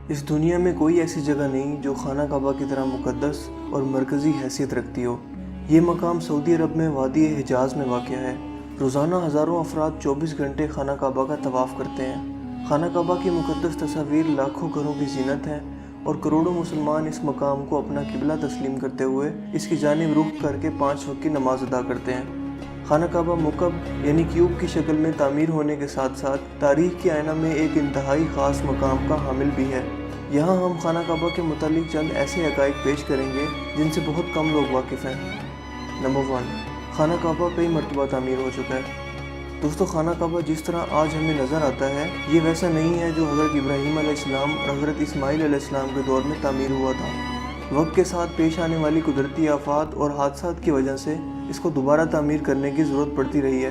اس دنیا میں کوئی ایسی جگہ نہیں جو خانہ کعبہ کی طرح مقدس اور مرکزی حیثیت رکھتی ہو۔ یہ مقام سعودی عرب میں وادی حجاز میں واقع ہے۔ روزانہ ہزاروں افراد 24 گھنٹے خانہ کعبہ کا طواف کرتے ہیں۔ خانہ کعبہ کی مقدس تصاویر لاکھوں گھروں کی زینت ہیں اور کروڑوں مسلمان اس مقام کو اپنا قبلہ تسلیم کرتے ہوئے اس کی جانب رخ کر کے 5 وقت کی نماز ادا کرتے ہیں۔ خانہ کعبہ مکعب یعنی کیوب کی شکل میں تعمیر ہونے کے ساتھ ساتھ تاریخ کے آئینہ میں ایک انتہائی خاص مقام کا حامل بھی ہے۔ یہاں ہم خانہ کعبہ کے متعلق چند ایسے حقائق پیش کریں گے جن سے بہت کم لوگ واقف ہیں۔ نمبر 1، خانہ کعبہ کئی مرتبہ تعمیر ہو چکا ہے۔ دوستو، خانہ کعبہ جس طرح آج ہمیں نظر آتا ہے یہ ویسا نہیں ہے جو حضرت ابراہیم علیہ السلام اور حضرت اسماعیل علیہ السلام کے دور میں تعمیر ہوا تھا۔ وقت کے ساتھ پیش آنے والی قدرتی آفات اور حادثات کی وجہ سے اس کو دوبارہ تعمیر کرنے کی ضرورت پڑتی رہی ہے۔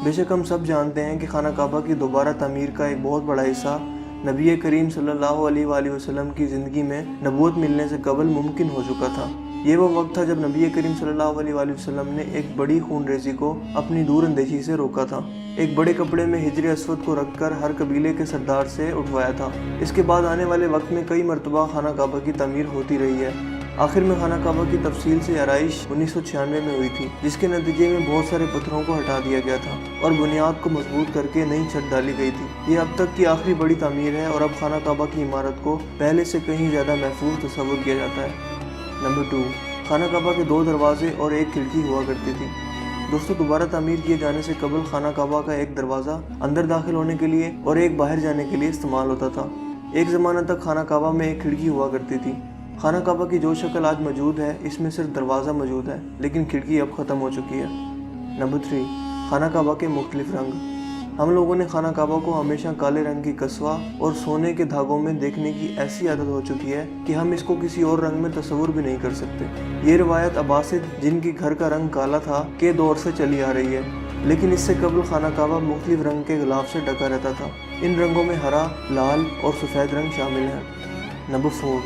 بے شک ہم سب جانتے ہیں کہ خانہ کعبہ کی دوبارہ تعمیر کا ایک بہت بڑا حصہ نبی کریم صلی اللہ علیہ وآلہ وسلم کی زندگی میں نبوت ملنے سے قبل ممکن ہو چکا تھا۔ یہ وہ وقت تھا جب نبی کریم صلی اللہ علیہ وآلہ وسلم نے ایک بڑی خون ریزی کو اپنی دور اندیشی سے روکا تھا۔ ایک بڑے کپڑے میں حجر اسود کو رکھ کر ہر قبیلے کے سردار سے اٹھوایا تھا۔ اس کے بعد آنے والے وقت میں کئی مرتبہ خانہ کعبہ کی تعمیر ہوتی رہی ہے۔ آخر میں خانہ کعبہ کی تفصیل سے آرائش 1996 میں ہوئی تھی، جس کے نتیجے میں بہت سارے پتھروں کو ہٹا دیا گیا تھا اور بنیاد کو مضبوط کر کے نئی چھت ڈالی گئی تھی۔ یہ اب تک کی آخری بڑی تعمیر ہے اور اب خانہ کعبہ کی عمارت کو پہلے سے کہیں زیادہ محفوظ تصور کیا جاتا ہے۔ نمبر 2، خانہ کعبہ کے 2 دروازے اور ایک کھڑکی ہوا کرتی تھی۔ دوستو، دوبارہ تعمیر کیے جانے سے قبل خانہ کعبہ کا ایک دروازہ اندر داخل ہونے کے لیے اور ایک باہر جانے کے لیے استعمال ہوتا تھا۔ ایک زمانہ تک خانہ کعبہ میں ایک کھڑکی ہوا کرتی تھی۔ خانہ کعبہ کی جو شکل آج موجود ہے اس میں صرف دروازہ موجود ہے، لیکن کھڑکی اب ختم ہو چکی ہے۔ نمبر 3، خانہ کعبہ کے مختلف رنگ۔ ہم لوگوں نے خانہ کعبہ کو ہمیشہ کالے رنگ کی کسوہ اور سونے کے دھاگوں میں دیکھنے کی ایسی عادت ہو چکی ہے کہ ہم اس کو کسی اور رنگ میں تصور بھی نہیں کر سکتے۔ یہ روایت عباسد، جن کی گھر کا رنگ کالا تھا، کے دور سے چلی آ رہی ہے، لیکن اس سے قبل خانہ کعبہ مختلف رنگ کے غلاف سے ڈھکا رہتا تھا۔ ان رنگوں میں ہرا، لال اور سفید رنگ شامل ہیں۔ نمبر 4،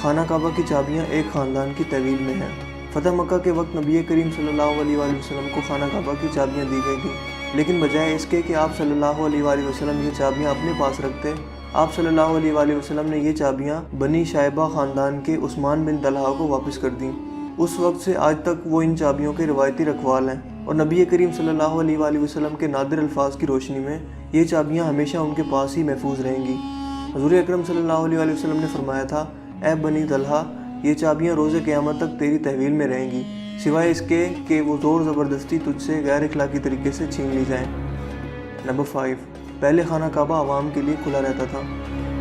خانہ کعبہ کی چابیاں ایک خاندان کی تحویل میں ہیں۔ فتح مکہ کے وقت نبی کریم صلی اللہ علیہ وآلہ وسلم کو خانہ کعبہ کی چابیاں دی گئی تھیں، لیکن بجائے اس کے کہ آپ صلی اللہ علیہ وآلہ وسلم یہ چابیاں اپنے پاس رکھتے، آپ صلی اللہ علیہ وآلہ وسلم نے یہ چابیاں بنی شائبہ خاندان کے عثمان بن طلحہ کو واپس کر دیں۔ اس وقت سے آج تک وہ ان چابیوں کے روایتی رکھوال ہیں اور نبی کریم صلی اللہ علیہ وآلہ وسلم کے نادر الفاظ کی روشنی میں یہ چابیاں ہمیشہ ان کے پاس ہی محفوظ رہیں گی۔ حضور اکرم صلی اللہ علیہ وآلہ وسلم نے فرمایا تھا، اے بنی طلحہ، یہ چابیاں روز قیامت تک تیری تحویل میں رہیں گی، سوائے اس کے کہ وہ زور زبردستی تجھ سے غیر اخلاقی طریقے سے چھین لی جائیں۔ نمبر 5، پہلے خانہ کعبہ عوام کے لیے کھلا رہتا تھا۔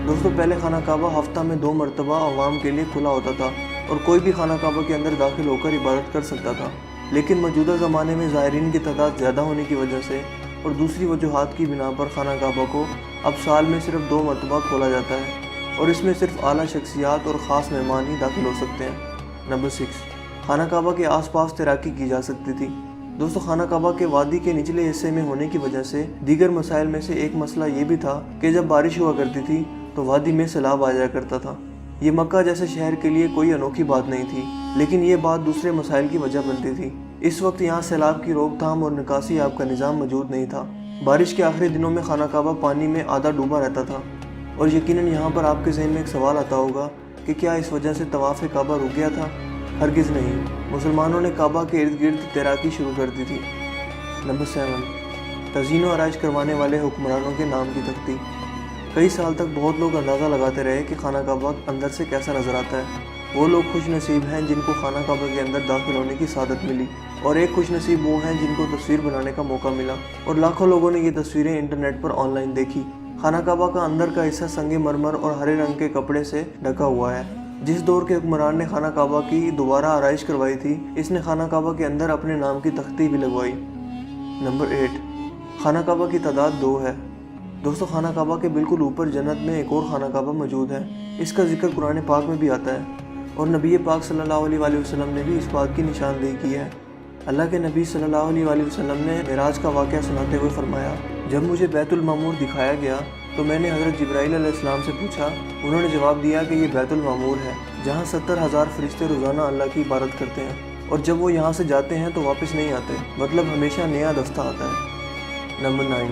دوستو، پہلے خانہ کعبہ ہفتہ میں 2 مرتبہ عوام کے لیے کھلا ہوتا تھا اور کوئی بھی خانہ کعبہ کے اندر داخل ہو کر عبادت کر سکتا تھا، لیکن موجودہ زمانے میں زائرین کی تعداد زیادہ ہونے کی وجہ سے اور دوسری وجوہات کی بنا پر خانہ کعبہ کو اب سال میں صرف 2 مرتبہ کھولا جاتا ہے اور اس میں صرف اعلیٰ شخصیات اور خاص مہمان ہی داخل ہو سکتے ہیں۔ نمبر 6، خانہ کعبہ کے آس پاس تیراکی کی جا سکتی تھی۔ دوستو، خانہ کعبہ کے وادی کے نچلے حصے میں ہونے کی وجہ سے دیگر مسائل میں سے ایک مسئلہ یہ بھی تھا کہ جب بارش ہوا کرتی تھی تو وادی میں سیلاب آ جایا کرتا تھا۔ یہ مکہ جیسے شہر کے لیے کوئی انوکھی بات نہیں تھی، لیکن یہ بات دوسرے مسائل کی وجہ بنتی تھی۔ اس وقت یہاں سیلاب کی روک تھام اور نکاسی آب کا نظام موجود نہیں تھا۔ بارش کے آخری دنوں میں خانہ کعبہ پانی میں آدھا ڈوبا رہتا تھا اور یقیناً یہاں پر آپ کے ذہن میں ایک سوال آتا ہوگا کہ کیا اس وجہ سے طواف کعبہ رک گیا تھا؟ ہرگز نہیں، مسلمانوں نے کعبہ کے ارد گرد تیراکی شروع کر دی تھی۔ نمبر 7، تزئین و آرائش کروانے والے حکمرانوں کے نام کی تختی۔ کئی سال تک بہت لوگ اندازہ لگاتے رہے کہ خانہ کعبہ اندر سے کیسا نظر آتا ہے۔ وہ لوگ خوش نصیب ہیں جن کو خانہ کعبہ کے اندر داخل ہونے کی سعادت ملی، اور ایک خوش نصیب وہ ہیں جن کو تصویر بنانے کا موقع ملا، اور لاکھوں لوگوں نے یہ تصویریں انٹرنیٹ پر آن لائن دیکھی۔ خانہ کعبہ کا اندر کا حصہ سنگ مرمر اور ہرے رنگ کے کپڑے سے ڈھکا ہوا ہے۔ جس دور کے حکمران نے خانہ کعبہ کی دوبارہ آرائش کروائی تھی، اس نے خانہ کعبہ کے اندر اپنے نام کی تختی بھی لگوائی۔ نمبر 8، خانہ کعبہ کی تعداد 2 ہے۔ دوستو، خانہ کعبہ کے بالکل اوپر جنت میں ایک اور خانہ کعبہ موجود ہے۔ اس کا ذکر قرآن پاک میں بھی آتا ہے اور نبی پاک صلی اللہ علیہ وآلہ وسلم نے بھی اس بات کی نشاندہی کی ہے۔ اللہ کے نبی صلی اللہ علیہ وآلہ وسلم نے معراج کا واقعہ سناتے ہوئے فرمایا، جب مجھے بیت المعمور دکھایا گیا تو میں نے حضرت جبرائیل علیہ السلام سے پوچھا۔ انہوں نے جواب دیا کہ یہ بیت المعمور ہے، جہاں 70,000 فرشتے روزانہ اللہ کی عبادت کرتے ہیں، اور جب وہ یہاں سے جاتے ہیں تو واپس نہیں آتے، مطلب ہمیشہ نیا دستہ آتا ہے۔ نمبر 9،